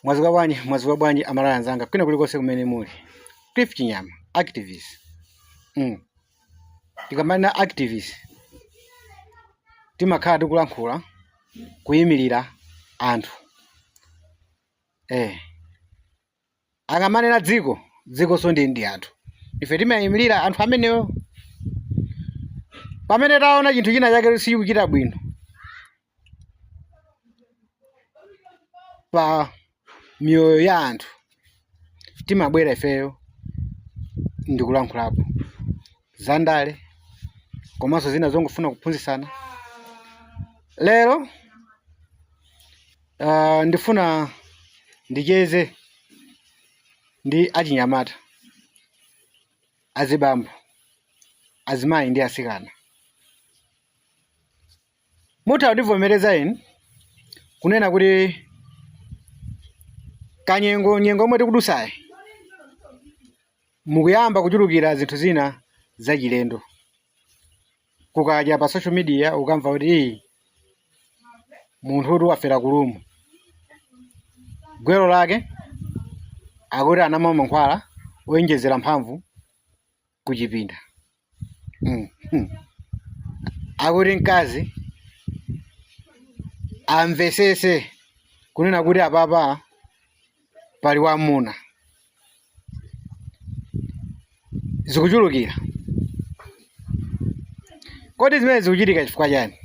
Mwazuka bwanji amalaya nzanga kwina kulikonse kumene muli. Cliff Chinyama, activist. Tikamana activist. Timakhala tikulankhula kuyimirira anthu. Akamanena dziko so ndi anthu. Ife timayimirira anthu amenewo. Pamene taona chinthu china chake sichikuchita bwino. Pa mioyo ya anthu timabwera ifeyo ndikulankhulapo zandale komanso zina zongofuna kuphunzitsana. Lero ndifuna ndicheze ndi achinyamata, azibambo, azimayi ndi asikana. Mutha kundivomereza ine kunena kuti nyengo omwe tikudusayi mukuyamba kuchulukira zinthu zina zachilendo. Kukadya pa social media ukamva kuti munthu uti wafera kulumu, gwero lake akuti anamwa mankhwala oyonjezera mphamvu kuchipinda. Akuti mkazi amvesese kunena kuti apapa pali wamuna. Zikuchulukira. Kodi zimene zikuchitika chifukwa chani?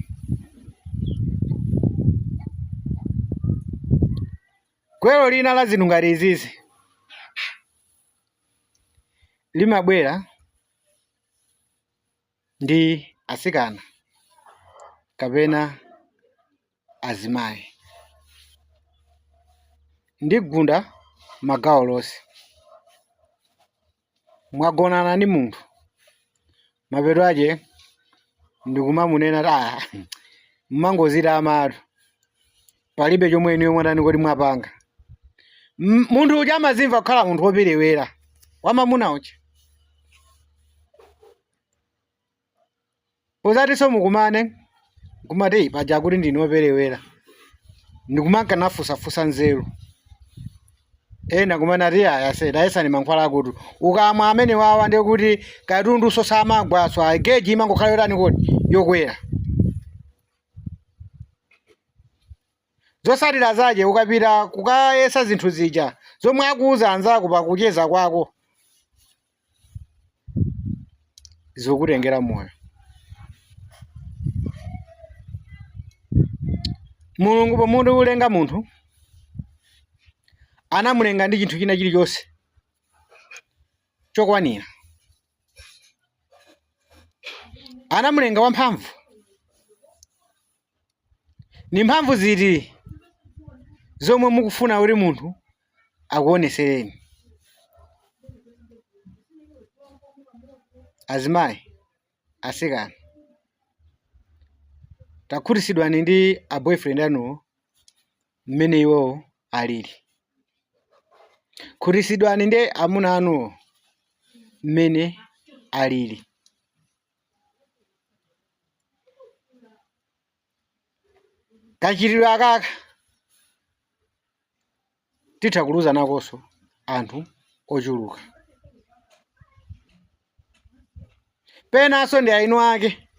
Gwero lina la zinthu ngati izizi limabwera ndi asikana kapena azimayi ndigunda magawo lonse. Mwagonana ndi munthu mapeto ache ndikumamunena mmangozita amatu palibe chomwe iniyo mwatani kuti mwapanga. Munthu uja amazimva kukhala munthu woperewera wamamuna uja. Pozatinso mukumane kumati paja kuti ndine woperewera ndikumanka nafusafusa nzeru. Ena kumana ati ayesani mankhwala akuti ukamwa amene wawa ndi kuti katundu sosamagwaso ageji imangokhala yotani kuti yokwera. Zosalira zaje ukapita kukayesa zinthu zija zomwe akuuza anzako pakucheza kwako zikutengera moyo. Mulungu pamuti ulenga munthu anamulenga ndi chinthu china chilichonse chokwanira. Anamulenga wamphamvu. Ni mphamvu ziti zomwe mukufuna kuti munthu akuonesereni? Azimayi, asikana, takhutitsidwani ndi a boyfriend anuwo mmene iwowo alili. Khutitsidwani ndi amuna anuwo mmene alili. Kachitidwe akaka titha kuluza nakonso anthu ochuluka. Penanso ndi ainu ake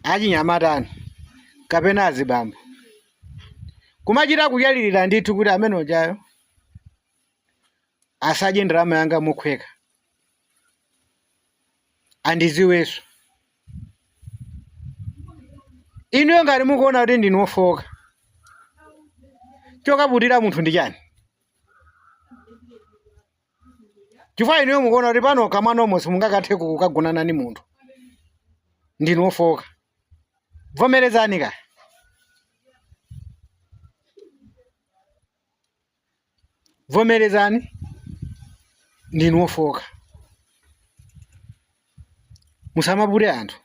achinyamatani kapena azibambo kumachita kuyalirira ndithu kuti amene ojayo asadye ndalama yanga mokhweka, andiziwenso. Inuyo ngati mukuona kuti ndinu wofoka, chokaputira munthu ndi chani? Chifukwa inuyo mukuona kuti pano kamwana omwe simungakathe kukagonana ndi munthu, ndinu wofoka. Vomerezani kaya. Vomerezani ndinu wofoka. Musamapute anthu.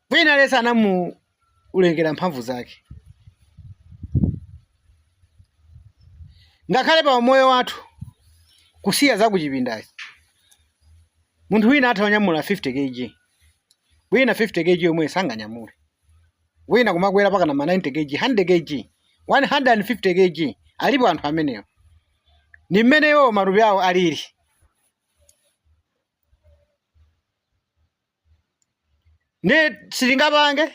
Wina lesa ulengera mphamvu zake. Ngakhale pa moyo wathu kusiya za kuchipindachi. Munthu wina atha kunyamula 50 kg. Wina 50 kg yomwe sanganyamule. wina kumakwera paka na 90 kg 100 kg 150 kg alipo anthu amenewo. Ni mmeneyo matupi awo alili. Ne silingapange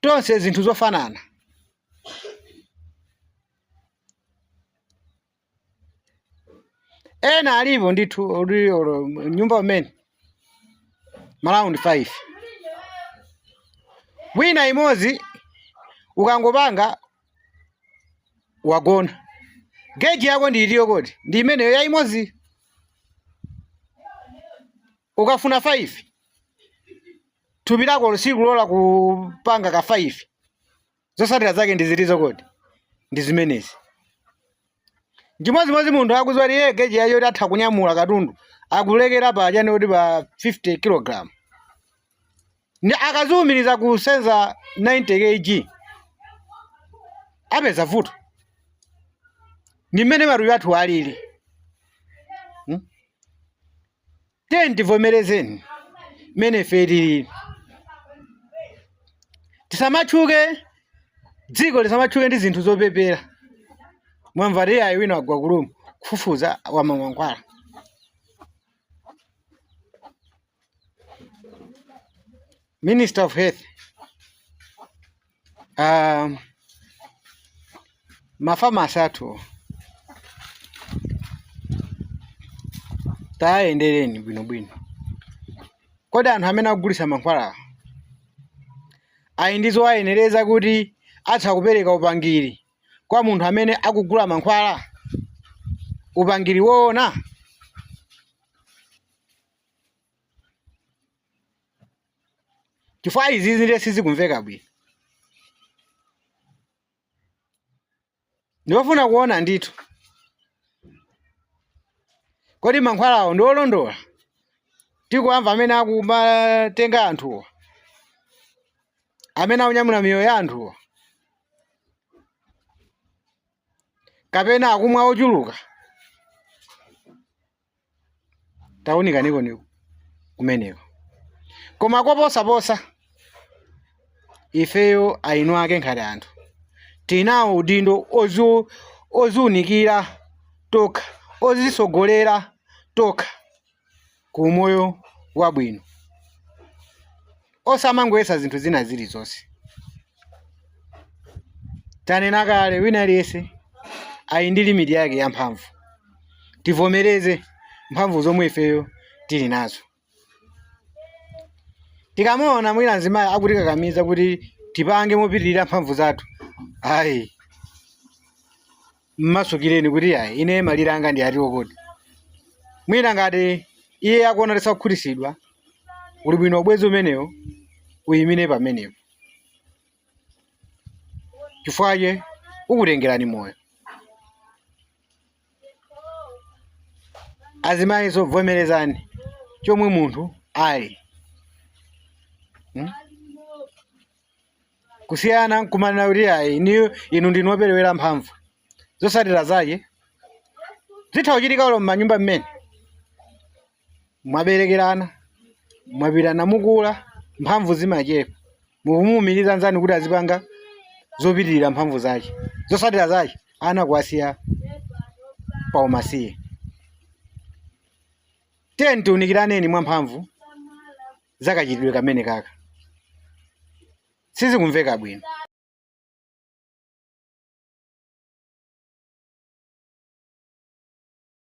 tonse zinthu zofanana. Ena alipo ndithu nyumba umene maraundi 5 wina imozi ukangopanga wagona geji yako ndiliyo kodi ndi imeneyo ya imozi. Ukafuna 5 thupi lako sikulola kupanga ka 5 zotsatira zake ndizilizo kodi ndi zimenezi. Chimodzimodzi munthu akuzwa kuti geji yayo atha kunyamula katundu akulekera paja noti pa 50 kg ndi akaziwumiriza kusenza 90 kg apeza vuto. Ni mmene matupi athu alili. Tivomerezeni mmene ife tilili. Tisamatchuke dziko lisamatchuke ndi zinthu zopepera. Mwamva ayi wina wagwa kulumu kufufuza wamangwankwala. Minister of Health mafamasi athu tayendereni bwinobwino. Kodi anthu amene akugulitsa mankhwala ayi ndizo ayenereza kuti atha kupereka upangiri kwa munthu amene akugula mankhwala? Upangiri woona? Chifukwa izizi ndi sizikumveka bwino. Ndifuna kuona ndithu kodi mankhwalawo ndi olondola? Tikuamva amene akumatenga anthuwa, amene akunyamula miyoyo ya anthuwa, kapena akumwa ochuluka. Taunikaniko kumeneko. Koma koposaposa ifeyo ainu ake nkhati anthu tinawo udindo oziunikira tokha, ozisogolera tokha ku moyo wabwino, osamangoyesa zinthu zina zilizonse. Tanena kale wina aliyense ayi ndi limiti yake ya mphamvu. Tivomereze mphamvu zomwe ifeyo tili nazo. Tikamuona mwina nzimayi akutikakamiza kuti tipange mopitirira mphamvu zathu, ayi mmasukireni kuti ayi ine malire anga ndi atiwo kodi. Mwina ngati iye akuona tisakukhutitsidwa, uli bwino ubwezi umenewo uyimire pamenepo, chifukwa ukutengerani moyo. Azimayi vomerezani chomwe munthu ali. Kusiyana kumanena kuti ayi inu ndinoperewera mphamvu, zotsatira zake zitha kuchitika ulo m'manyumba mmene mwaberekerana, mwapitana mukula, mphamvu zimachepa, mukumuwumiriza nzanu kuti azipanga zopitirira mphamvu zake, zotsatira zake ana kuwasiya pa umasiye. Tiyeni tiunikiraneni mwa mphamvu zakachitidwe kamene kaka. Sizikumveka bwino.